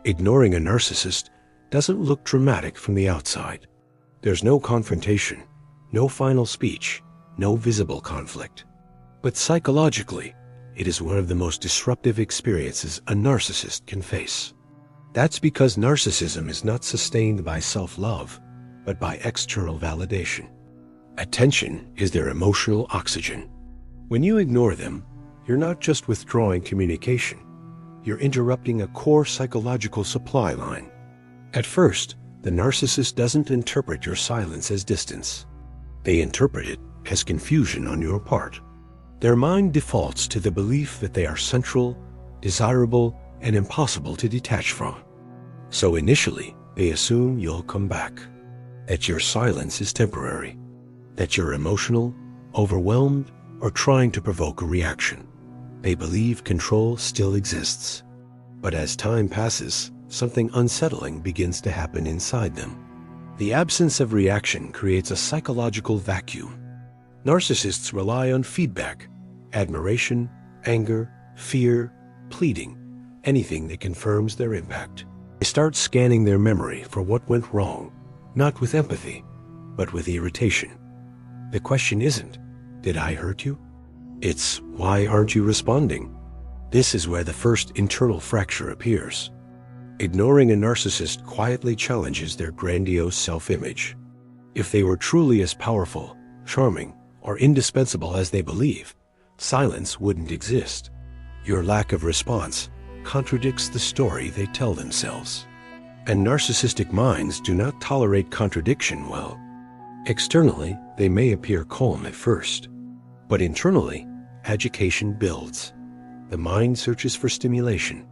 Ignoring a narcissist doesn't look dramatic from the outside. There's no confrontation, no final speech, no visible conflict. But psychologically, it is one of the most disruptive experiences a narcissist can face. That's because narcissism is not sustained by self-love, but by external validation. Attention is their emotional oxygen. When you ignore them, you're not just withdrawing communication, you're interrupting a core psychological supply line. At first, the narcissist doesn't interpret your silence as distance. They interpret it as confusion on your part. Their mind defaults to the belief that they are central, desirable, and impossible to detach from. So initially, they assume you'll come back, that your silence is temporary, that you're emotional, overwhelmed, or trying to provoke a reaction. They believe control still exists. But as time passes, something unsettling begins to happen inside them. The absence of reaction creates a psychological vacuum. Narcissists rely on feedback, admiration, anger, fear, pleading, anything that confirms their impact. They start scanning their memory for what went wrong, not with empathy, but with irritation. The question isn't, "Did I hurt you?" It's, "Why aren't you responding?" This is where the first internal fracture appears. Ignoring a narcissist quietly challenges their grandiose self-image. If they were truly as powerful, charming, or indispensable as they believe, silence wouldn't exist. Your lack of response contradicts the story they tell themselves. And narcissistic minds do not tolerate contradiction well. Externally, they may appear calm at first, but internally, agitation builds. The mind searches for stimulation.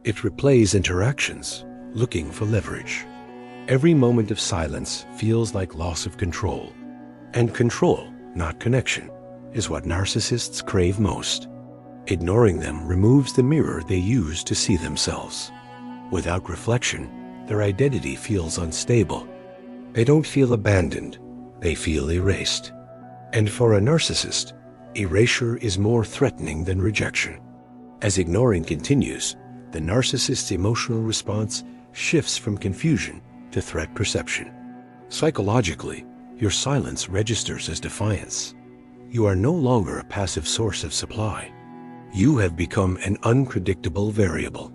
It replays interactions, looking for leverage. Every moment of silence feels like loss of control. And control, not connection, is what narcissists crave most. Ignoring them removes the mirror they use to see themselves. Without reflection, their identity feels unstable. They don't feel abandoned, they feel erased. And for a narcissist, erasure is more threatening than rejection. As ignoring continues, the narcissist's emotional response shifts from confusion to threat perception. Psychologically, your silence registers as defiance. You are no longer a passive source of supply. You have become an unpredictable variable.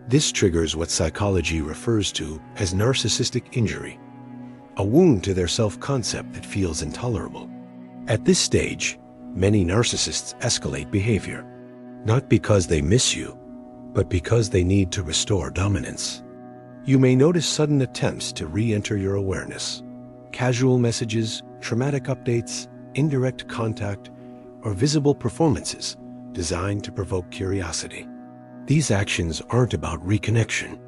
This triggers what psychology refers to as narcissistic injury, a wound to their self-concept that feels intolerable. At this stage, many narcissists escalate behavior, not because they miss you, but because they need to restore dominance. You may notice sudden attempts to re-enter your awareness. Casual messages, traumatic updates, indirect contact, or visible performances designed to provoke curiosity. These actions aren't about reconnection.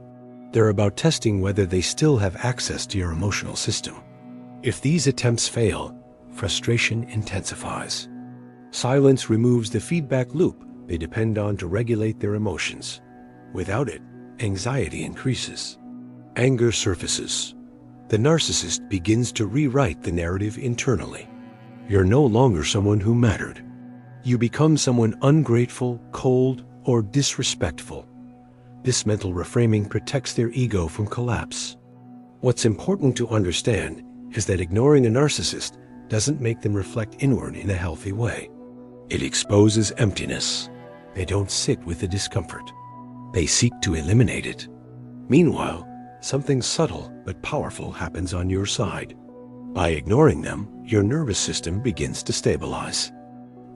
They're about testing whether they still have access to your emotional system. If these attempts fail, frustration intensifies. Silence removes the feedback loop they depend on to regulate their emotions. Without it, anxiety increases. Anger surfaces. The narcissist begins to rewrite the narrative internally. You're no longer someone who mattered. You become someone ungrateful, cold, or disrespectful. This mental reframing protects their ego from collapse. What's important to understand is that ignoring a narcissist doesn't make them reflect inward in a healthy way. It exposes emptiness. They don't sit with the discomfort. They seek to eliminate it. Meanwhile, something subtle but powerful happens on your side. By ignoring them, your nervous system begins to stabilize.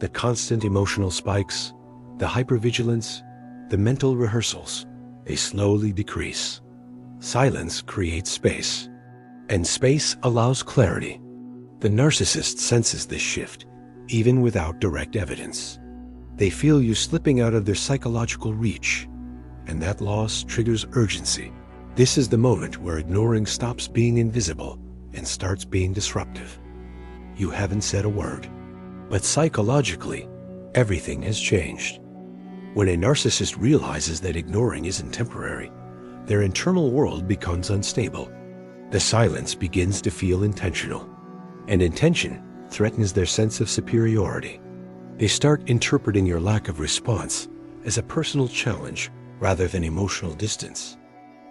The constant emotional spikes, the hypervigilance, the mental rehearsals, they slowly decrease. Silence creates space, and space allows clarity. The narcissist senses this shift, even without direct evidence. They feel you slipping out of their psychological reach, and that loss triggers urgency. This is the moment where ignoring stops being invisible and starts being disruptive. You haven't said a word, but psychologically, everything has changed. When a narcissist realizes that ignoring isn't temporary, their internal world becomes unstable. The silence begins to feel intentional, and intention threatens their sense of superiority. They start interpreting your lack of response as a personal challenge rather than emotional distance.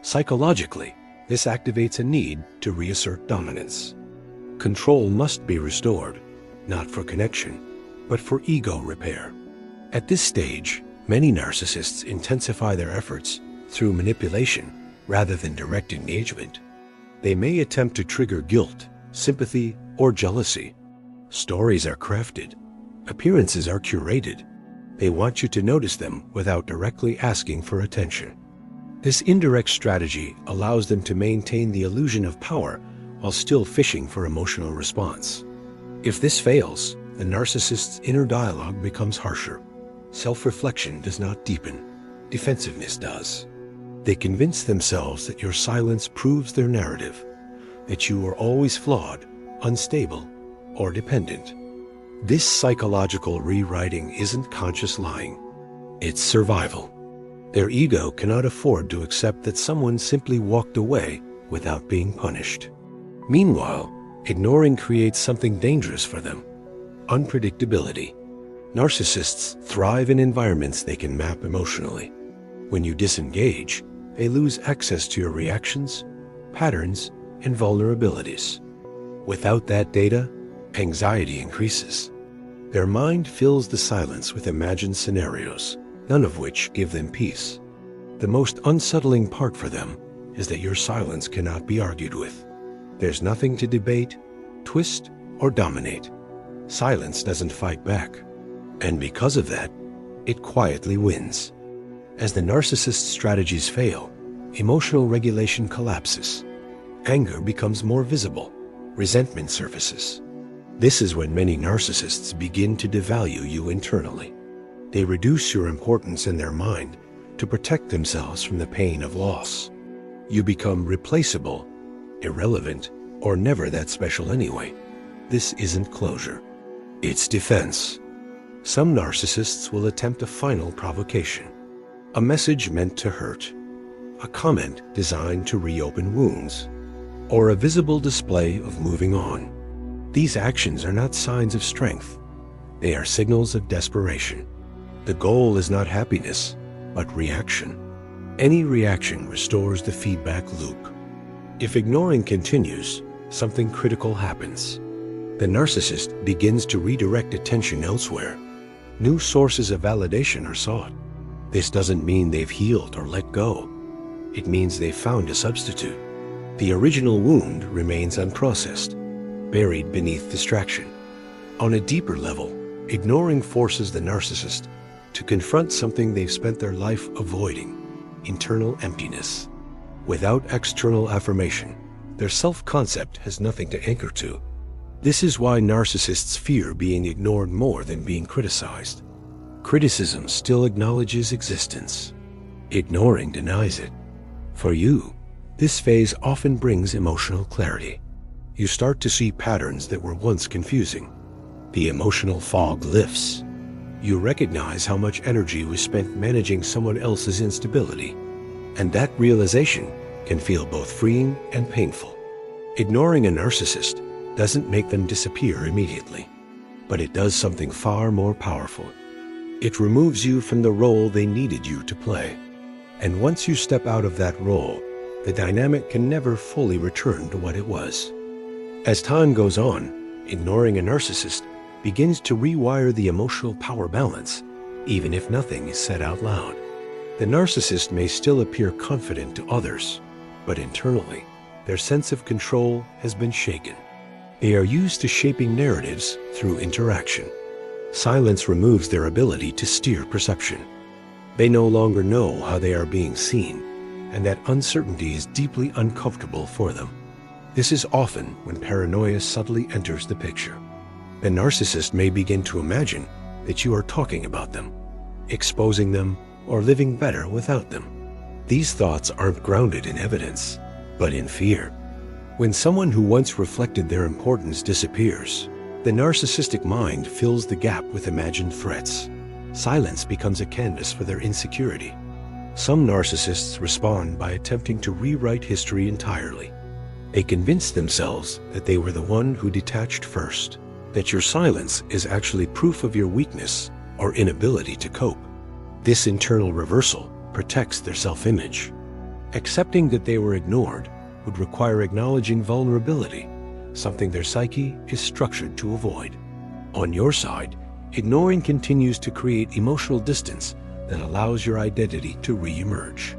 Psychologically, this activates a need to reassert dominance. Control must be restored, not for connection, but for ego repair. At this stage, many narcissists intensify their efforts through manipulation rather than direct engagement. They may attempt to trigger guilt, sympathy, or jealousy. Stories are crafted. Appearances are curated. They want you to notice them without directly asking for attention. This indirect strategy allows them to maintain the illusion of power while still fishing for emotional response. If this fails, the narcissist's inner dialogue becomes harsher. Self-reflection does not deepen. Defensiveness does. They convince themselves that your silence proves their narrative, that you are always flawed, unstable, or dependent. This psychological rewriting isn't conscious lying. It's survival. Their ego cannot afford to accept that someone simply walked away without being punished. Meanwhile, ignoring creates something dangerous for them: unpredictability. Narcissists thrive in environments they can map emotionally. When you disengage, they lose access to your reactions, patterns, and vulnerabilities. Without that data, anxiety increases. Their mind fills the silence with imagined scenarios, none of which give them peace. The most unsettling part for them is that your silence cannot be argued with. There's nothing to debate, twist, or dominate. Silence doesn't fight back. And because of that, it quietly wins. As the narcissist's strategies fail, emotional regulation collapses. Anger becomes more visible. Resentment surfaces. This is when many narcissists begin to devalue you internally. They reduce your importance in their mind to protect themselves from the pain of loss. You become replaceable, irrelevant, or never that special anyway. This isn't closure. It's defense. Some narcissists will attempt a final provocation. A message meant to hurt. A comment designed to reopen wounds. Or a visible display of moving on. These actions are not signs of strength. They are signals of desperation. The goal is not happiness, but reaction. Any reaction restores the feedback loop. If ignoring continues, something critical happens. The narcissist begins to redirect attention elsewhere. New sources of validation are sought. This doesn't mean they've healed or let go. It means they've found a substitute. The original wound remains unprocessed, buried beneath distraction. On a deeper level, ignoring forces the narcissist to confront something they've spent their life avoiding: internal emptiness. Without external affirmation, their self-concept has nothing to anchor to. This is why narcissists fear being ignored more than being criticized. Criticism still acknowledges existence. Ignoring denies it. For you, this phase often brings emotional clarity. You start to see patterns that were once confusing. The emotional fog lifts. You recognize how much energy was spent managing someone else's instability. And that realization can feel both freeing and painful. Ignoring a narcissist doesn't make them disappear immediately, but it does something far more powerful. It removes you from the role they needed you to play. And once you step out of that role, the dynamic can never fully return to what it was. As time goes on, ignoring a narcissist begins to rewire the emotional power balance, even if nothing is said out loud. The narcissist may still appear confident to others, but internally, their sense of control has been shaken. They are used to shaping narratives through interaction. Silence removes their ability to steer perception. They no longer know how they are being seen, and that uncertainty is deeply uncomfortable for them. This is often when paranoia subtly enters the picture. The narcissist may begin to imagine that you are talking about them, exposing them, or living better without them. These thoughts aren't grounded in evidence, but in fear. When someone who once reflected their importance disappears, the narcissistic mind fills the gap with imagined threats. Silence becomes a canvas for their insecurity. Some narcissists respond by attempting to rewrite history entirely. They convince themselves that they were the one who detached first, that your silence is actually proof of your weakness or inability to cope. This internal reversal protects their self-image. Accepting that they were ignored would require acknowledging vulnerability, something their psyche is structured to avoid. On your side, ignoring continues to create emotional distance that allows your identity to re-emerge.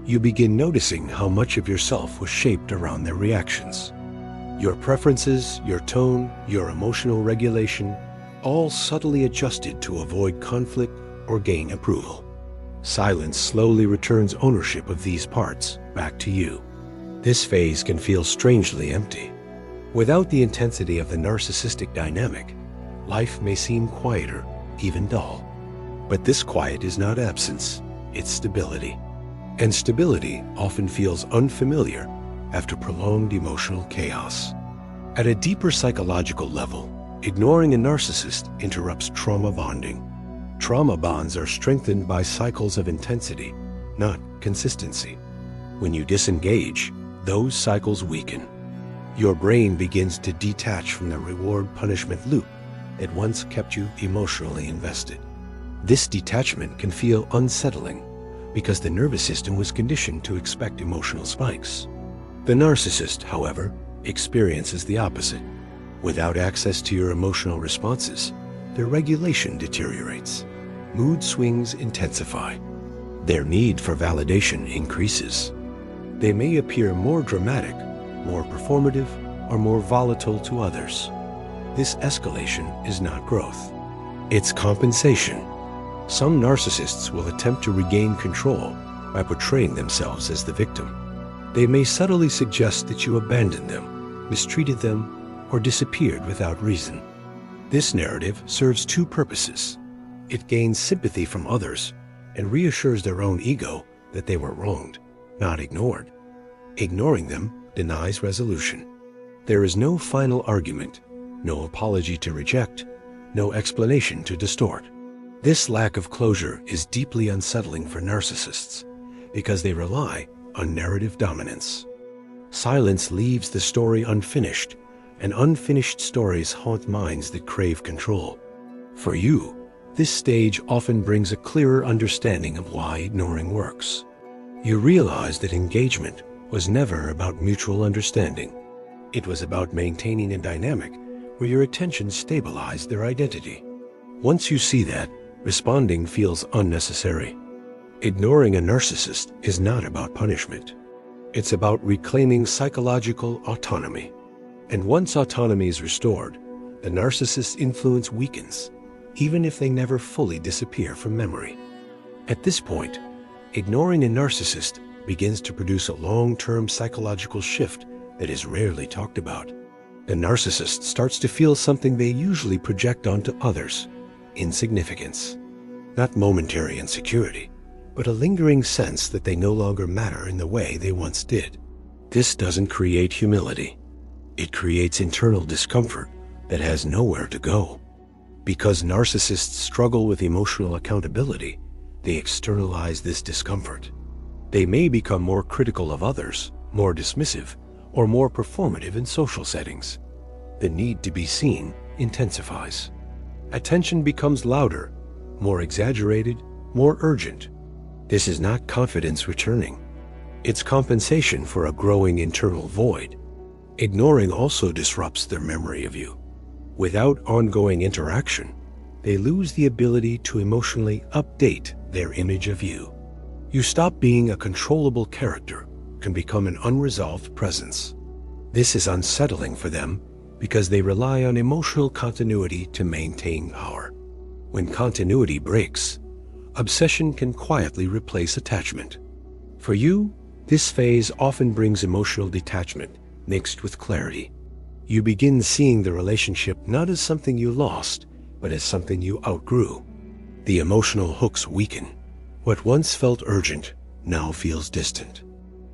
You begin noticing how much of yourself was shaped around their reactions. Your preferences, your tone, your emotional regulation, all subtly adjusted to avoid conflict or gain approval. Silence slowly returns ownership of these parts back to you. This phase can feel strangely empty. Without the intensity of the narcissistic dynamic, life may seem quieter, even dull. But this quiet is not absence, it's stability. And stability often feels unfamiliar after prolonged emotional chaos. At a deeper psychological level, ignoring a narcissist interrupts trauma bonding. Trauma bonds are strengthened by cycles of intensity, not consistency. When you disengage, those cycles weaken. Your brain begins to detach from the reward-punishment loop that once kept you emotionally invested. This detachment can feel unsettling because the nervous system was conditioned to expect emotional spikes. The narcissist, however, experiences the opposite. Without access to your emotional responses, their regulation deteriorates. Mood swings intensify. Their need for validation increases. They may appear more dramatic, more performative, or more volatile to others. This escalation is not growth. It's compensation. Some narcissists will attempt to regain control by portraying themselves as the victim. They may subtly suggest that you abandoned them, mistreated them, or disappeared without reason. This narrative serves two purposes. It gains sympathy from others and reassures their own ego that they were wronged, not ignored. Ignoring them denies resolution. There is no final argument, no apology to reject, no explanation to distort. This lack of closure is deeply unsettling for narcissists because they rely on narrative dominance. Silence leaves the story unfinished, and unfinished stories haunt minds that crave control. For you, this stage often brings a clearer understanding of why ignoring works. You realize that engagement was never about mutual understanding. It was about maintaining a dynamic where your attention stabilized their identity. Once you see that, responding feels unnecessary. Ignoring a narcissist is not about punishment. It's about reclaiming psychological autonomy. And once autonomy is restored, the narcissist's influence weakens, even if they never fully disappear from memory. At this point, ignoring a narcissist begins to produce a long-term psychological shift that is rarely talked about. The narcissist starts to feel something they usually project onto others: insignificance. Not momentary insecurity, but a lingering sense that they no longer matter in the way they once did. This doesn't create humility. It creates internal discomfort that has nowhere to go. Because narcissists struggle with emotional accountability, they externalize this discomfort. They may become more critical of others, more dismissive, or more performative in social settings. The need to be seen intensifies. Attention becomes louder, more exaggerated, more urgent. This is not confidence returning. It's compensation for a growing internal void. Ignoring also disrupts their memory of you. Without ongoing interaction, they lose the ability to emotionally update their image of you. You stop being a controllable character, can become an unresolved presence. This is unsettling for them because they rely on emotional continuity to maintain power. When continuity breaks, obsession can quietly replace attachment. For you, this phase often brings emotional detachment mixed with clarity. You begin seeing the relationship not as something you lost, but as something you outgrew. The emotional hooks weaken. What once felt urgent now feels distant.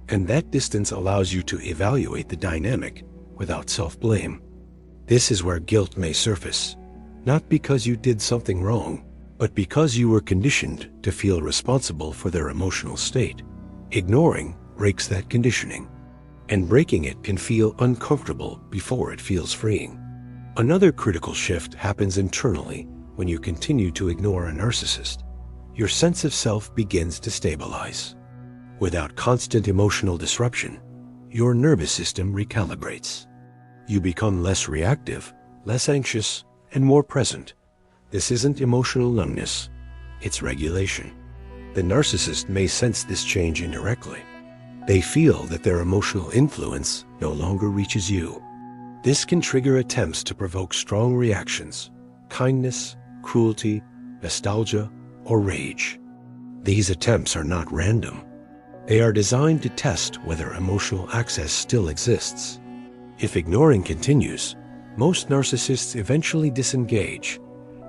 And that distance allows you to evaluate the dynamic without self-blame. This is where guilt may surface, not because you did something wrong, but because you were conditioned to feel responsible for their emotional state. Ignoring breaks that conditioning, and breaking it can feel uncomfortable before it feels freeing. Another critical shift happens internally when you continue to ignore a narcissist. Your sense of self begins to stabilize. Without constant emotional disruption, your nervous system recalibrates. You become less reactive, less anxious, and more present. This isn't emotional numbness, it's regulation. The narcissist may sense this change indirectly. They feel that their emotional influence no longer reaches you. This can trigger attempts to provoke strong reactions, kindness, cruelty, nostalgia, or rage. These attempts are not random. They are designed to test whether emotional access still exists. If ignoring continues, most narcissists eventually disengage,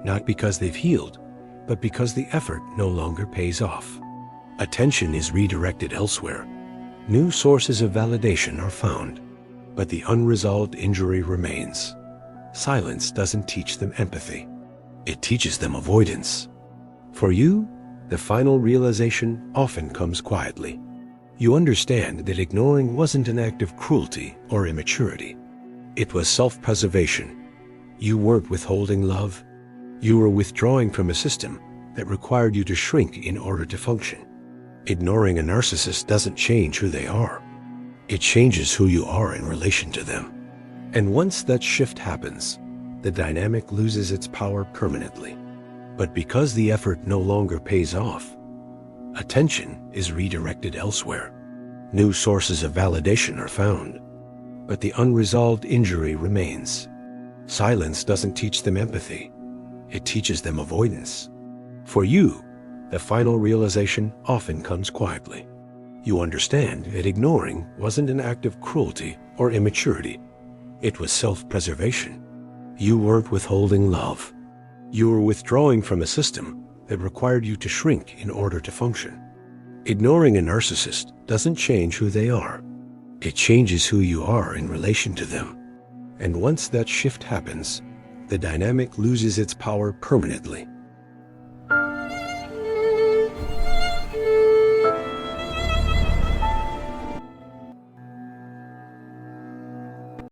not because they've healed, but because the effort no longer pays off. Attention is redirected elsewhere. New sources of validation are found, but the unresolved injury remains. Silence doesn't teach them empathy. It teaches them avoidance. For you, the final realization often comes quietly. You understand that ignoring wasn't an act of cruelty or immaturity. It was self-preservation. You weren't withholding love. You were withdrawing from a system that required you to shrink in order to function. Ignoring a narcissist doesn't change who they are. It changes who you are in relation to them. And once that shift happens, the dynamic loses its power permanently. But because the effort no longer pays off, attention is redirected elsewhere. New sources of validation are found, but the unresolved injury remains. Silence doesn't teach them empathy. It teaches them avoidance. For you, the final realization often comes quietly. You understand that ignoring wasn't an act of cruelty or immaturity. It was self-preservation. You weren't withholding love. You were withdrawing from a system that required you to shrink in order to function. Ignoring a narcissist doesn't change who they are. It changes who you are in relation to them. And once that shift happens, the dynamic loses its power permanently.